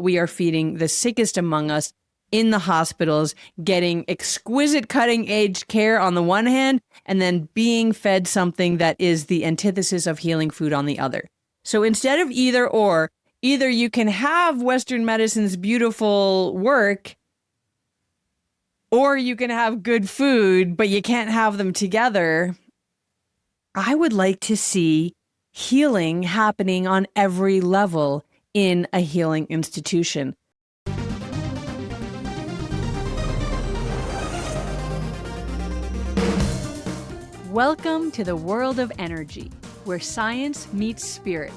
we are feeding the sickest among us in the hospitals, getting exquisite cutting edge care on the one hand, and then being fed something that is the antithesis of healing food on the other. So instead of either or, either you can have Western medicine's beautiful work, or you can have good food, but you can't have them together. I would like to see healing happening on every level in a healing institution. Welcome to the world of energy, where science meets spirit.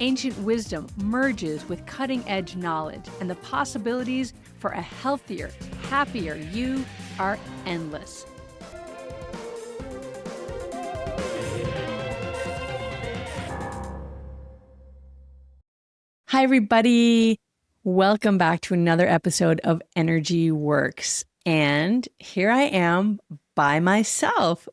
Ancient wisdom merges with cutting-edge knowledge, and the possibilities for a healthier, happier you are endless. Hi, everybody. Welcome back to another episode of Energy Works. And here I am by myself.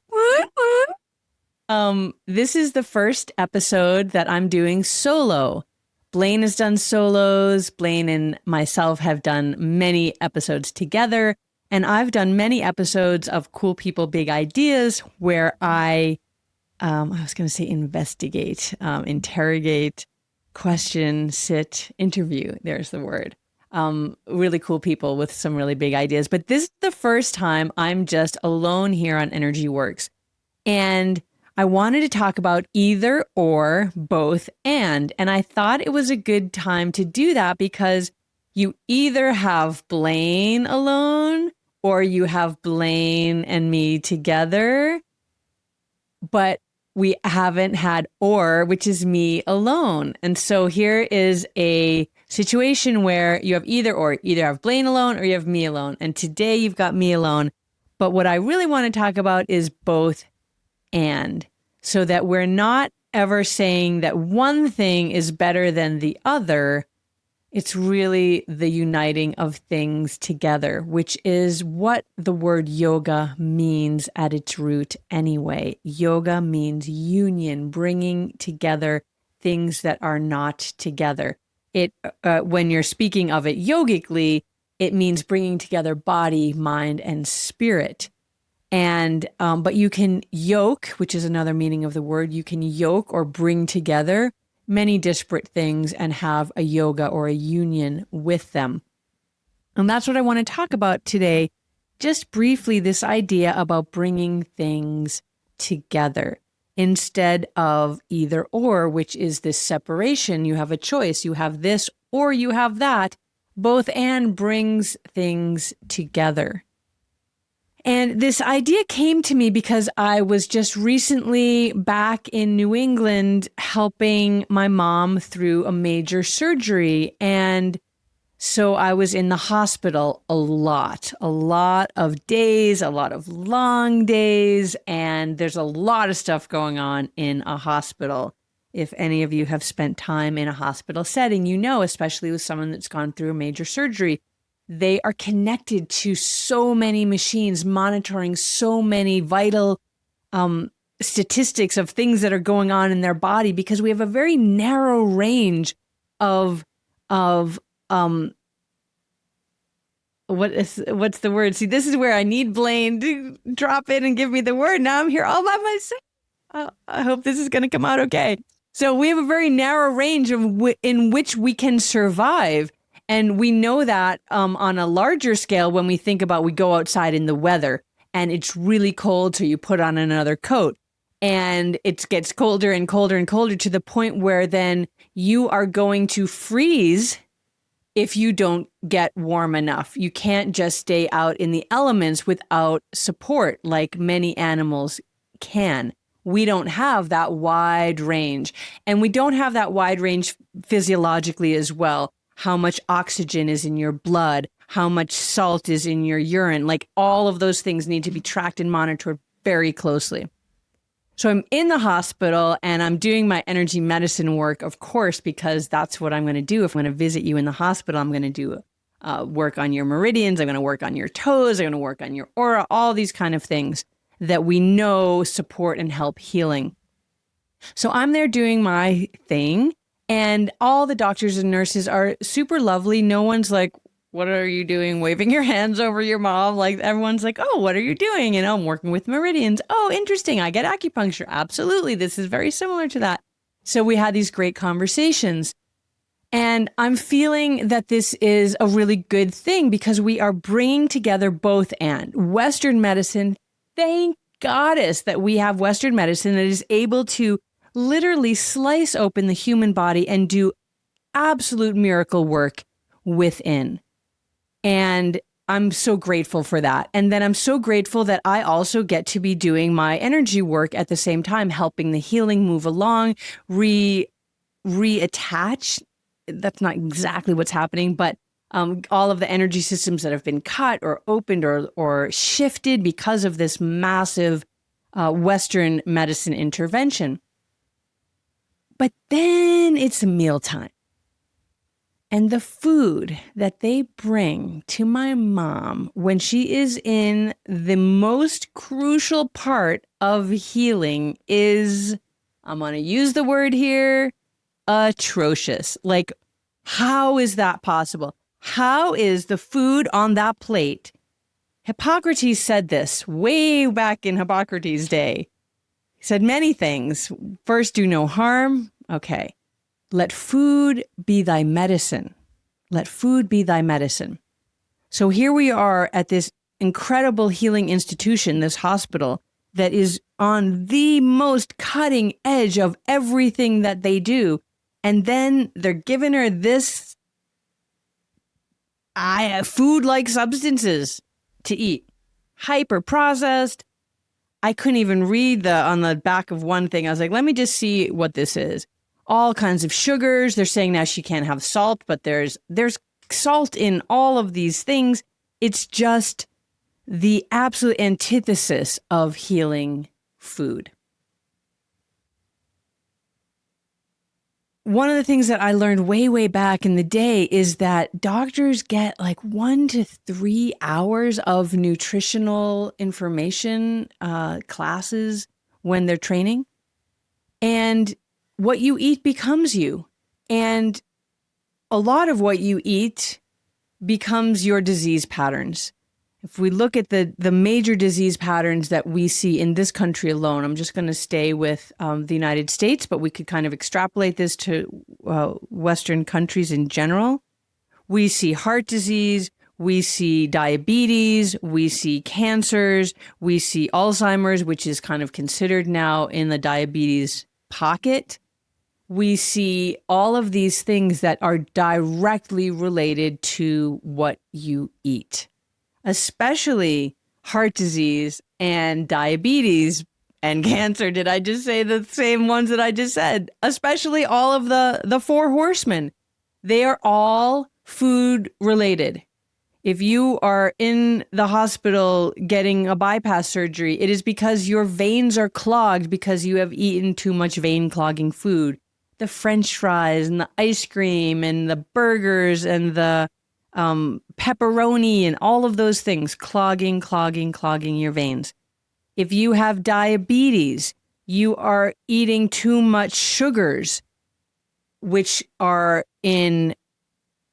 This is the first episode that I'm doing solo. Blaine has done solos. Blaine and myself have done many episodes together. And I've done many episodes of Cool People, Big Ideas where I was going to say investigate, interrogate, question, sit, interview. There's the word. Really cool people with some really big ideas. But this is the first time I'm just alone here on Energy Works. And I wanted to talk about either or, both, and I thought it was a good time to do that because you either have Blaine alone or you have Blaine and me together, but we haven't had or, which is me alone. And so here is a situation where you have either or, either have Blaine alone or you have me alone. And today you've got me alone. But what I really want to talk about is both and, so that we're not ever saying that one thing is better than the other. It's really the uniting of things together, which is what the word yoga means at its root anyway. Yoga means union, bringing together things that are not together. It, when you're speaking of it yogically, it means bringing together body, mind, and spirit. And, but you can yoke, which is another meaning of the word, you can yoke or bring together many disparate things and have a yoga or a union with them. And that's what I want to talk about today. Just briefly, this idea about bringing things together instead of either or, which is this separation. You have a choice. You have this or you have that. Both and brings things together. And this idea came to me because I was just recently back in New England helping my mom through a major surgery. And so I was in the hospital a lot of days, a lot of long days. And there's a lot of stuff going on in a hospital. If any of you have spent time in a hospital setting, you know, especially with someone that's gone through a major surgery, they are connected to so many machines, monitoring so many vital statistics of things that are going on in their body, because we have a very narrow range of what's the word? See, this is where I need Blaine to drop in and give me the word. Now I'm here all by myself. I hope this is going to come out okay. So we have a very narrow range in which we can survive. And we know that on a larger scale, when we think about, we go outside in the weather and it's really cold, so you put on another coat and it gets colder and colder and colder to the point where then you are going to freeze if you don't get warm enough. You can't just stay out in the elements without support like many animals can. We don't have that wide range, and we don't have that wide range physiologically as well. How much oxygen is in your blood, how much salt is in your urine. Like all of those things need to be tracked and monitored very closely. So I'm in the hospital and I'm doing my energy medicine work, of course, because that's what I'm going to do. If I'm going to visit you in the hospital, I'm going to do work on your meridians. I'm going to work on your toes. I'm going to work on your aura, all these kind of things that we know support and help healing. So I'm there doing my thing. And all the doctors and nurses are super lovely. No one's like, what are you doing? Waving your hands over your mom. Like everyone's like, oh, what are you doing? You know, I'm working with meridians. Oh, interesting. I get acupuncture. Absolutely. This is very similar to that. So we had these great conversations. And I'm feeling that this is a really good thing because we are bringing together both and Western medicine. Thank goddess that we have Western medicine that is able to literally slice open the human body and do absolute miracle work within. And I'm so grateful for that. And then I'm so grateful that I also get to be doing my energy work at the same time, helping the healing move along, reattach. That's not exactly what's happening, but all of the energy systems that have been cut or opened or shifted because of this massive Western medicine intervention. But then it's mealtime. And the food that they bring to my mom when she is in the most crucial part of healing is, I'm going to use the word here, atrocious. Like, how is that possible? How is the food on that plate? Hippocrates said this way back in Hippocrates' day. He said many things. First, do no harm. Okay. Let food be thy medicine. Let food be thy medicine. So here we are at this incredible healing institution, this hospital that is on the most cutting edge of everything that they do. And then they're giving her this food-like substances to eat. Hyper processed. I couldn't even read on the back of one thing. I was like, let me just see what this is. All kinds of sugars. They're saying now she can't have salt, but there's salt in all of these things. It's just the absolute antithesis of healing food. One of the things that I learned way back in the day is that doctors get like 1 to 3 hours of nutritional information classes when they're training. And what you eat becomes you. And a lot of what you eat becomes your disease patterns. If we look at the major disease patterns that we see in this country alone, I'm just going to stay with the United States, but we could kind of extrapolate this to Western countries in general. We see heart disease, we see diabetes, we see cancers, we see Alzheimer's, which is kind of considered now in the diabetes pocket. We see all of these things that are directly related to what you eat, especially heart disease and diabetes and cancer. Did I just say the same ones that I just said? Especially all of the four horsemen. They are all food related. If you are in the hospital getting a bypass surgery, it is because your veins are clogged because you have eaten too much vein clogging food. The French fries and the ice cream and the burgers and the pepperoni and all of those things clogging your veins. If you have diabetes, you are eating too much sugars, which are in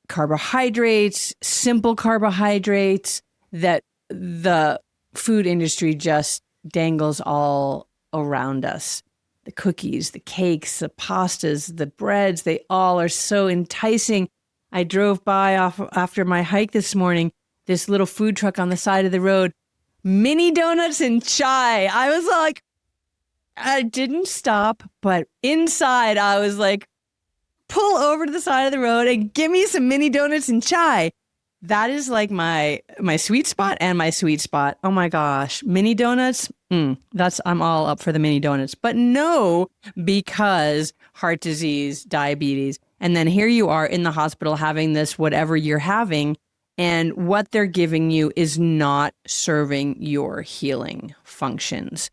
carbohydrates, simple carbohydrates that the food industry just dangles all around us. The cookies, the cakes, the pastas, the breads, they all are so enticing. I drove by after my hike this morning, this little food truck on the side of the road, mini donuts and chai. I was like, I didn't stop, but inside I was like, pull over to the side of the road and give me some mini donuts and chai. That is like my sweet spot and my sweet spot. Oh my gosh. Mini donuts. I'm all up for the mini donuts, but no, because heart disease, diabetes. And then here you are in the hospital having this, whatever you're having. And what they're giving you is not serving your healing functions.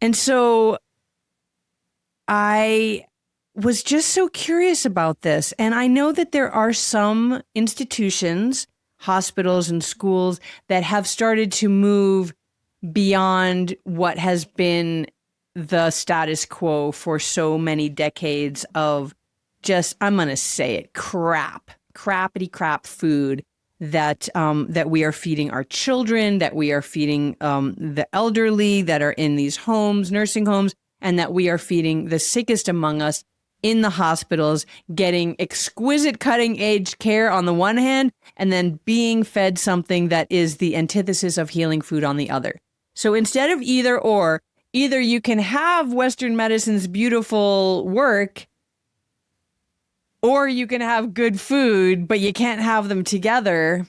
And so I was just so curious about this. And I know that there are some institutions, hospitals and schools that have started to move beyond what has been the status quo for so many decades of just, I'm going to say it, crappity crap food that we are feeding our children, that we are feeding the elderly that are in these homes, nursing homes, and that we are feeding the sickest among us in the hospitals, getting exquisite cutting edge care on the one hand, and then being fed something that is the antithesis of healing food on the other. So instead of either or, either you can have Western medicine's beautiful work, or you can have good food, but you can't have them together.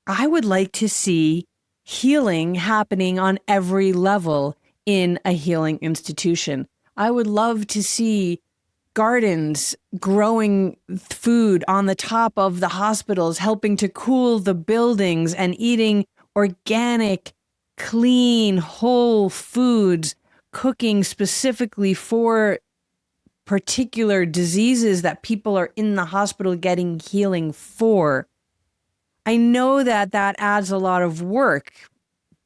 I would like to see healing happening on every level in a healing institution. I would love to see gardens growing food on the top of the hospitals, helping to cool the buildings, and eating organic, clean, whole foods, cooking specifically for particular diseases that people are in the hospital getting healing for. I know that adds a lot of work.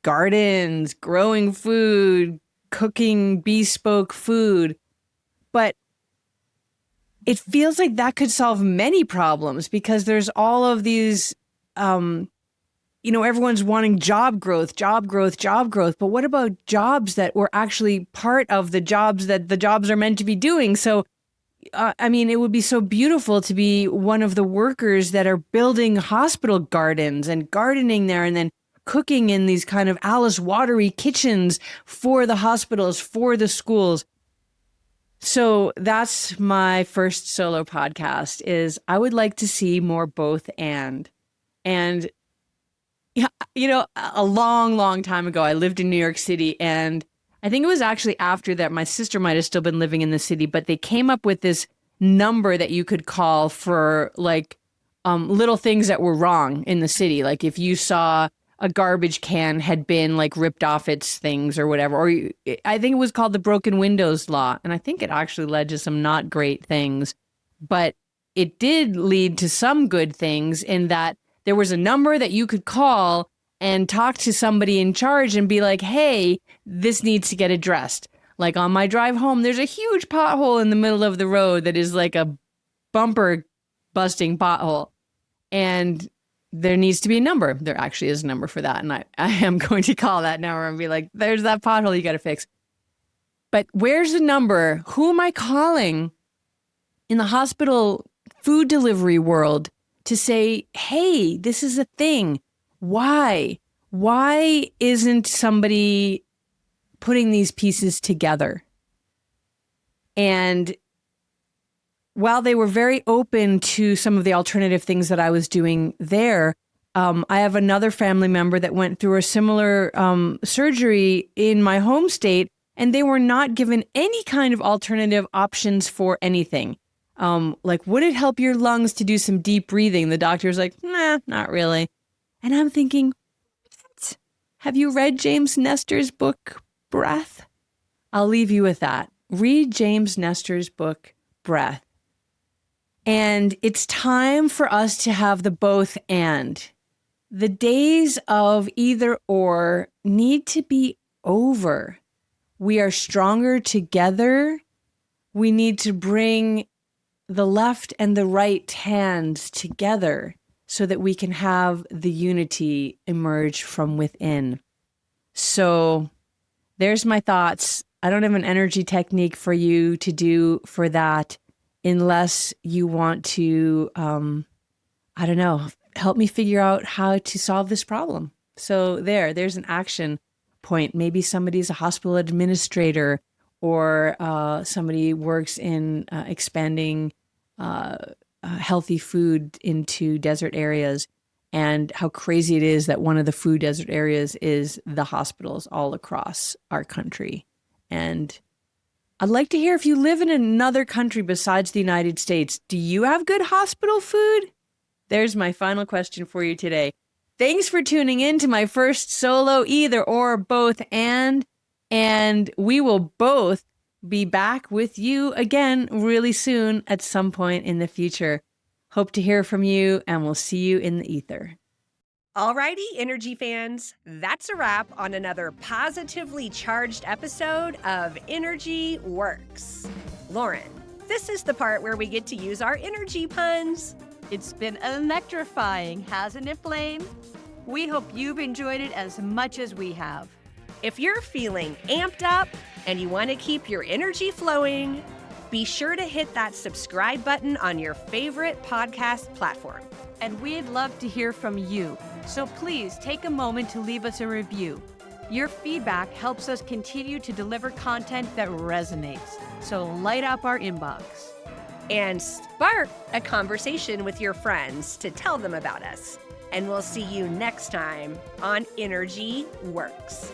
Gardens, growing food, cooking bespoke food. But it feels like that could solve many problems, because there's all of these, everyone's wanting job growth. But what about jobs that were actually part of the jobs that the jobs are meant to be doing? So, it would be so beautiful to be one of the workers that are building hospital gardens and gardening there, and then cooking in these kind of Alice Watery kitchens for the hospitals, for the schools. So that's my first solo podcast, is I would like to see more both and. And, a long, long time ago, I lived in New York City, and I think it was actually after that, my sister might have still been living in the city, but they came up with this number that you could call for little things that were wrong in the city. Like if you saw a garbage can had been ripped off its things or whatever, or I think it was called the broken windows law. And I think it actually led to some not great things, but it did lead to some good things in that there was a number that you could call and talk to somebody in charge and be like, hey, this needs to get addressed. Like on my drive home, there's a huge pothole in the middle of the road that is like a bumper busting pothole. And there needs to be a number. There actually is a number for that. And I am going to call that number and be like, there's that pothole you got to fix. But where's the number? Who am I calling in the hospital food delivery world to say, hey, this is a thing? Why? Why isn't somebody putting these pieces together? And while they were very open to some of the alternative things that I was doing there, I have another family member that went through a similar surgery in my home state, and they were not given any kind of alternative options for anything. Would it help your lungs to do some deep breathing? The doctor's like, nah, not really. And I'm thinking, what? Have you read James Nestor's book, Breath? I'll leave you with that. Read James Nestor's book, Breath. And it's time for us to have the both and. The days of either or need to be over. We are stronger together. We need to bring the left and the right hands together so that we can have the unity emerge from within. So there's my thoughts. I don't have an energy technique for you to do for that, unless you want to, help me figure out how to solve this problem. So there's an action point. Maybe somebody's a hospital administrator, or somebody works in expanding healthy food into desert areas, and how crazy it is that one of the food desert areas is the hospitals all across our country. And I'd like to hear, if you live in another country besides the United States, do you have good hospital food? There's my final question for you today. Thanks for tuning in to my first solo either or both and we will both be back with you again really soon at some point in the future. Hope to hear from you, and we'll see you in the ether. Alrighty, Energy fans, that's a wrap on another positively charged episode of Energy Works. Lauren, This is the part where we get to use our energy puns. It's been electrifying, hasn't it, Blaine? We hope you've enjoyed it as much as we have. If you're feeling amped up and you want to keep your energy flowing, be sure to hit that subscribe button on your favorite podcast platform. And we'd love to hear from you, so please take a moment to leave us a review. Your feedback helps us continue to deliver content that resonates, so light up our inbox. And spark a conversation with your friends to tell them about us. And we'll see you next time on Energy Works.